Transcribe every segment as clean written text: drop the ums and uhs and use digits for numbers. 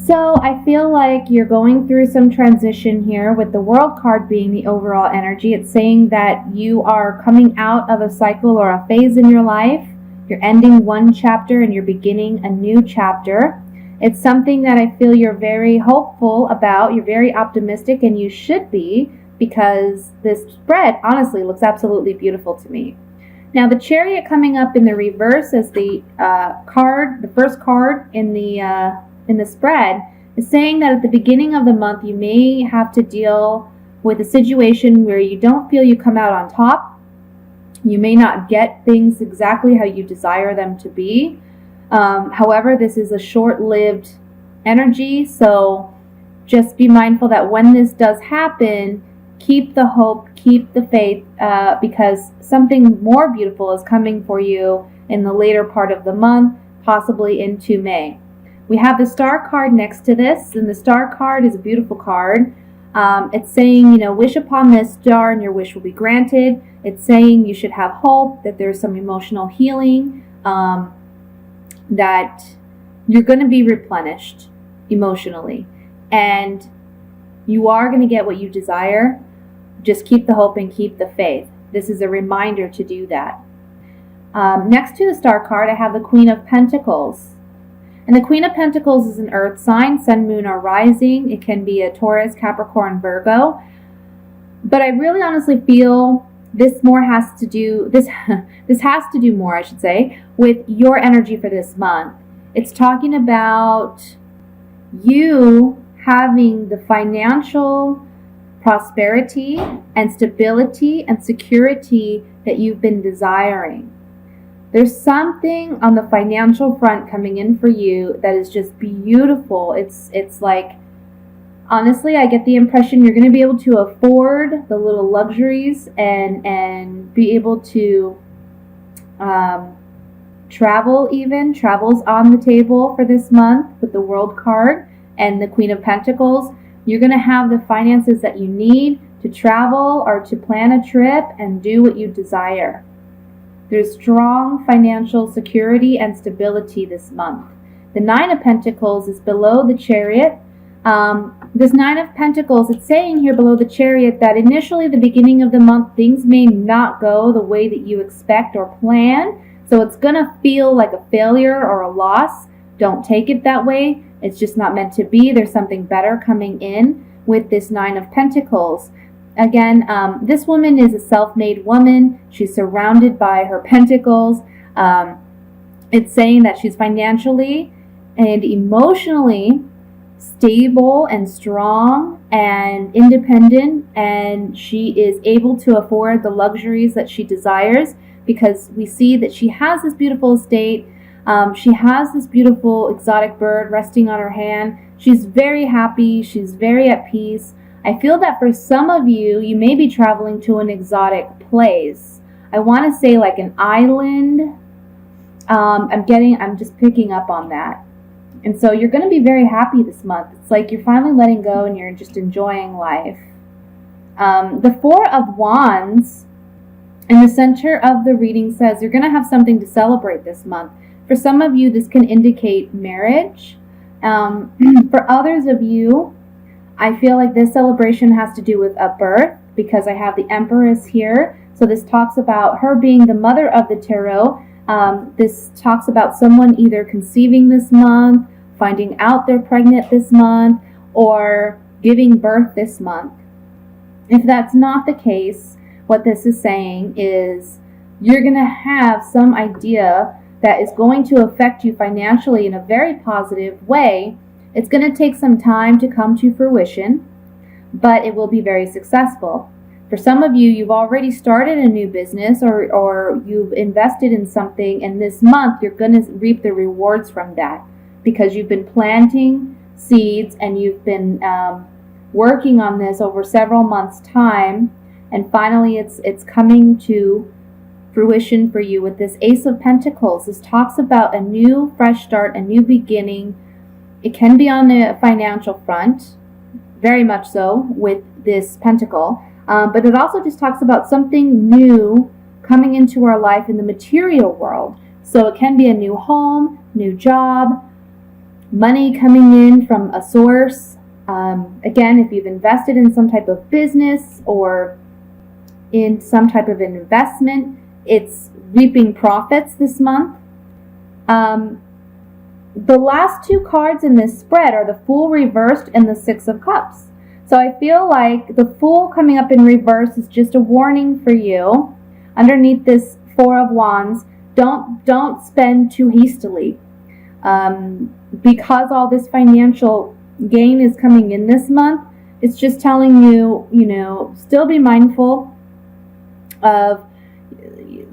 So I feel like you're going through some transition here with the World card being the overall energy. It's saying that you are coming out of a cycle or a phase in your life. You're ending one chapter and you're beginning a new chapter. It's something that I feel you're very hopeful about. You're very optimistic, and you should be, because this spread honestly looks absolutely beautiful to me. Now, the Chariot coming up in the reverse as the card, the first card in the spread, is saying that at the beginning of the month you may have to deal with a situation where you don't feel you come out on top. You may not get things exactly how you desire them to be. However, this is a short-lived energy, so just be mindful that when this does happen, keep the hope, keep the faith, because something more beautiful is coming for you in the later part of the month, possibly into May. We have the Star card next to this, and the Star card is a beautiful card. It's saying, wish upon this star and your wish will be granted. It's saying you should have hope, that there's some emotional healing, that you're going to be replenished emotionally, and you are going to get what you desire. Just keep the hope and keep the faith. This is a reminder to do that. Next to the Star card, I have the Queen of Pentacles. And the Queen of Pentacles is an earth sign, sun, moon, or rising. It can be a Taurus, Capricorn, Virgo. But I really honestly feel this has to do more, I should say, with your energy for this month. It's talking about you having the financial prosperity and stability and security that you've been desiring. There's something on the financial front coming in for you that is just beautiful. It's like, honestly, I get the impression you're going to be able to afford the little luxuries and be able to travel even. Travel's on the table for this month with the World card and the Queen of Pentacles. You're going to have the finances that you need to travel or to plan a trip and do what you desire. There's strong financial security and stability this month. The Nine of Pentacles is below the Chariot. This Nine of Pentacles, it's saying here below the Chariot that initially the beginning of the month, things may not go the way that you expect or plan. So it's going to feel like a failure or a loss. Don't take it that way. It's just not meant to be. There's something better coming in with this Nine of Pentacles. Again, this woman is a self-made woman. She's surrounded by her pentacles. It's saying that she's financially and emotionally stable and strong and independent, and she is able to afford the luxuries that she desires, because we see that she has this beautiful estate. She has this beautiful exotic bird resting on her hand. She's very happy. She's very at peace. I feel that for some of you, you may be traveling to an exotic place. I want to say like an island. I'm just picking up on that. And so you're going to be very happy this month. It's like you're finally letting go and you're just enjoying life. The Four of Wands in the center of the reading says you're going to have something to celebrate this month. For some of you, this can indicate marriage. For others of you, I feel like this celebration has to do with a birth, because I have the Empress here. So this talks about her being the mother of the tarot. This talks about someone either conceiving this month, finding out they're pregnant this month, or giving birth this month. If that's not the case, what this is saying is you're going to have some idea that is going to affect you financially in a very positive way. It's going to take some time to come to fruition, but it will be very successful. For some of you, you've already started a new business or you've invested in something, and this month you're going to reap the rewards from that, because you've been planting seeds and you've been working on this over several months' time, and finally it's coming to fruition for you with this Ace of Pentacles. This talks about a new fresh start, a new beginning. It can be on the financial front, very much so, with this pentacle. But it also just talks about something new coming into our life in the material world. So it can be a new home, new job, money coming in from a source. Again, if you've invested in some type of business or in some type of investment, it's reaping profits this month. The last two cards in this spread are the Fool reversed and the Six of Cups. So I feel like the Fool coming up in reverse is just a warning for you. Underneath this Four of Wands, don't spend too hastily. Because all this financial gain is coming in this month, it's just telling you, still be mindful of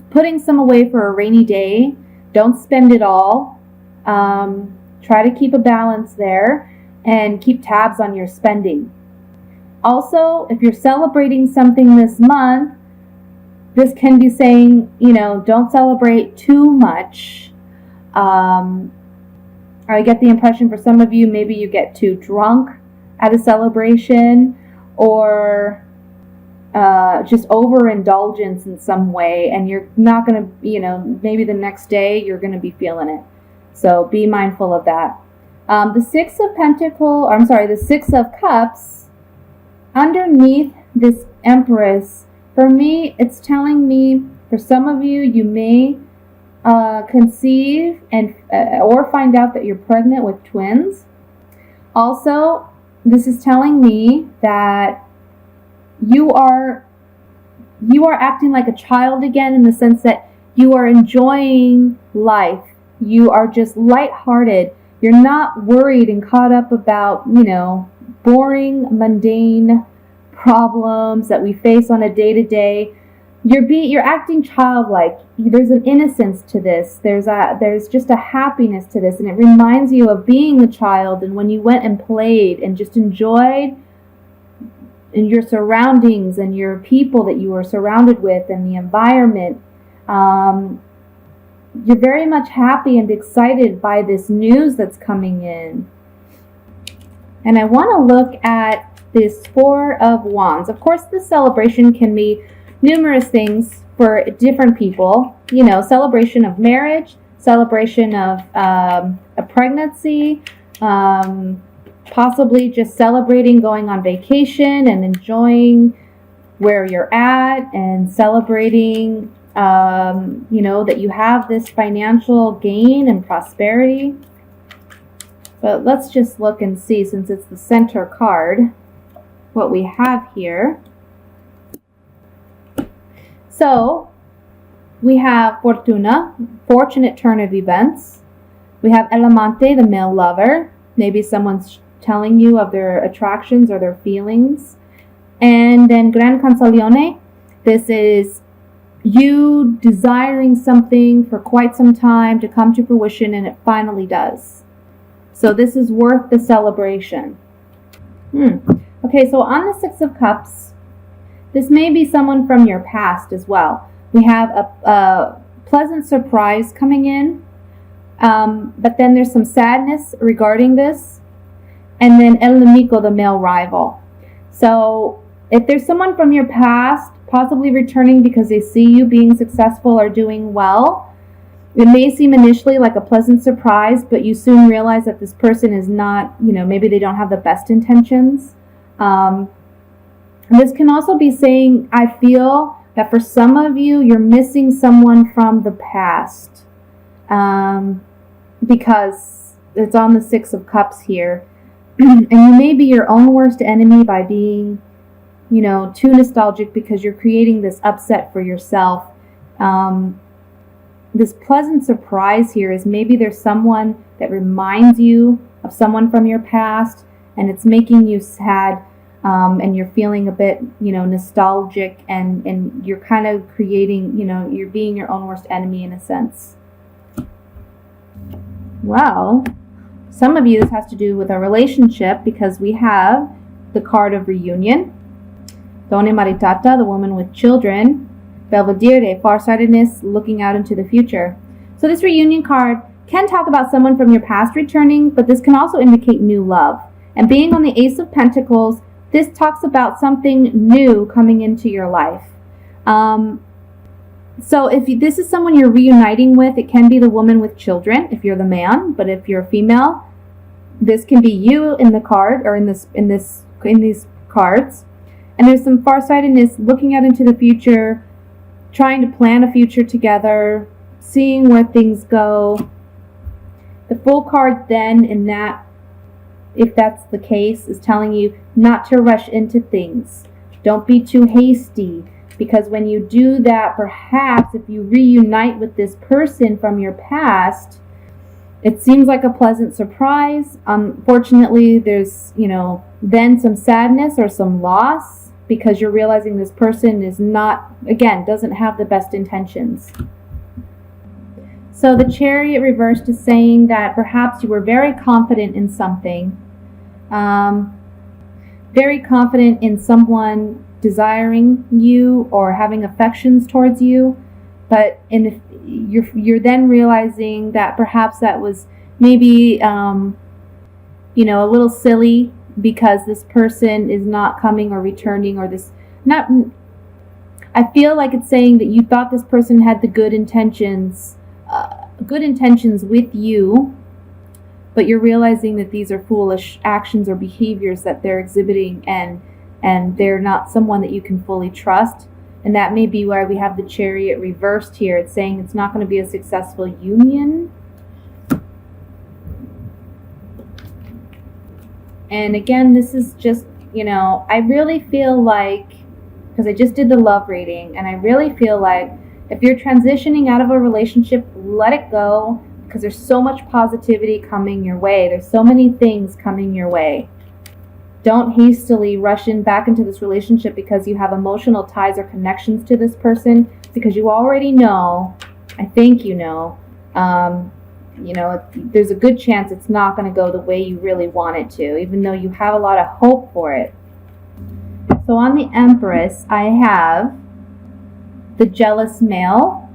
putting some away for a rainy day. Don't spend it all. Try to keep a balance there and keep tabs on your spending. Also, if you're celebrating something this month, this can be saying, don't celebrate too much. I get the impression for some of you, maybe you get too drunk at a celebration, or just overindulgence in some way, and you're not going to, maybe the next day you're going to be feeling it. So be mindful of that. The Six of Cups, underneath this Empress, for me, it's telling me, for some of you, you may conceive and or find out that you're pregnant with twins. Also, this is telling me that you are acting like a child again, in the sense that you are enjoying life. You are just lighthearted. You're not worried and caught up about, boring, mundane problems that we face on a day-to-day. You're acting childlike. There's an innocence to this. There's just a happiness to this, and it reminds you of being a child and when you went and played and just enjoyed in your surroundings and your people that you were surrounded with and the environment. You're very much happy and excited by this news that's coming in. And I want to look at this Four of Wands. Of course, this celebration can be numerous things for different people. Celebration of marriage, celebration of a pregnancy, possibly just celebrating going on vacation and enjoying where you're at, and celebrating that you have this financial gain and prosperity. But let's just look and see, since it's the center card, what we have here. So we have Fortuna, fortunate turn of events. We have El Amante, the male lover. Maybe someone's telling you of their attractions or their feelings. And then Gran Canzoniere. This is you desiring something for quite some time to come to fruition, and it finally does. So this is worth the celebration. Okay, so on the Six of Cups, this may be someone from your past as well. We have a pleasant surprise coming in, but then there's some sadness regarding this. And then El Nemico, the male rival. So if there's someone from your past, possibly returning because they see you being successful or doing well, it may seem initially like a pleasant surprise, but you soon realize that this person is not, maybe they don't have the best intentions. This can also be saying, I feel that for some of you, you're missing someone from the past, because it's on the Six of Cups here. And you may be your own worst enemy by being, too nostalgic, because you're creating this upset for yourself. This pleasant surprise here is maybe there's someone that reminds you of someone from your past, and it's making you sad, and you're feeling a bit, nostalgic, and you're kind of creating, you're being your own worst enemy in a sense. Well, some of you, this has to do with a relationship, because we have the card of reunion. Donna Maritata, the woman with children. Belvedere, farsightedness, looking out into the future. So this reunion card can talk about someone from your past returning, but this can also indicate new love. And being on the Ace of Pentacles, this talks about something new coming into your life. So if this is someone you're reuniting with, it can be the woman with children if you're the man, but if you're a female, This can be you in the card or in these cards. And there's some farsightedness, looking out into the future, trying to plan a future together, seeing where things go. The Fool card then, in that, if that's the case, is telling you not to rush into things. Don't be too hasty, because when you do that, perhaps if you reunite with this person from your past, it seems like a pleasant surprise. Unfortunately, there's, then some sadness or some loss, because you're realizing this person is not, again, doesn't have the best intentions. So the Chariot reversed is saying that perhaps you were very confident in something, very confident in someone desiring you or having affections towards you, but you're then realizing that perhaps that was maybe a little silly, because this person is not coming or returning, or this not. I feel like it's saying that you thought this person had the good intentions with you, but you're realizing that these are foolish actions or behaviors that they're exhibiting, and they're not someone that you can fully trust. And that may be why we have the Chariot reversed here. It's saying it's not going to be a successful union. And again, this is just, I really feel like, because I just did the love reading, and I really feel like if you're transitioning out of a relationship, let it go, because there's so much positivity coming your way. There's so many things coming your way. Don't hastily rush back into this relationship because you have emotional ties or connections to this person, because you already know, I think there's a good chance it's not going to go the way you really want it to, even though you have a lot of hope for it. So on the Empress, I have the Jealous Male,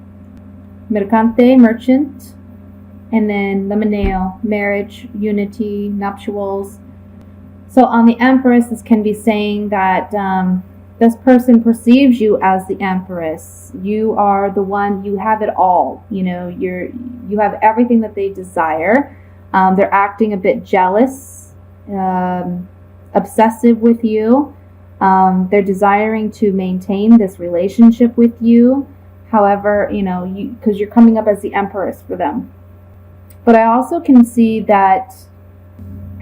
Mercante, Merchant, and then Lemoneo, Marriage, Unity, Nuptials. So on the Empress, this can be saying that this person perceives you as the Empress. You are the one, you have it all. You have everything that they desire. They're acting a bit jealous, obsessive with you. They're desiring to maintain this relationship with you. However, because you're coming up as the Empress for them. But I also can see that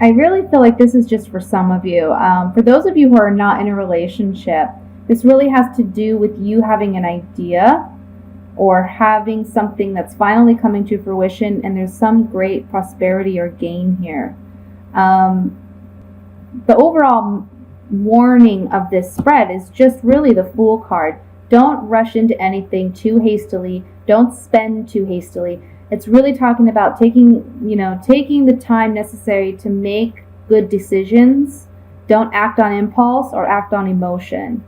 I really feel like this is just for some of you. For those of you who are not in a relationship, this really has to do with you having an idea or having something that's finally coming to fruition, and there's some great prosperity or gain here. The overall warning of this spread is just really the Fool card. Don't rush into anything too hastily. Don't spend too hastily. It's really talking about taking the time necessary to make good decisions. Don't act on impulse or act on emotion.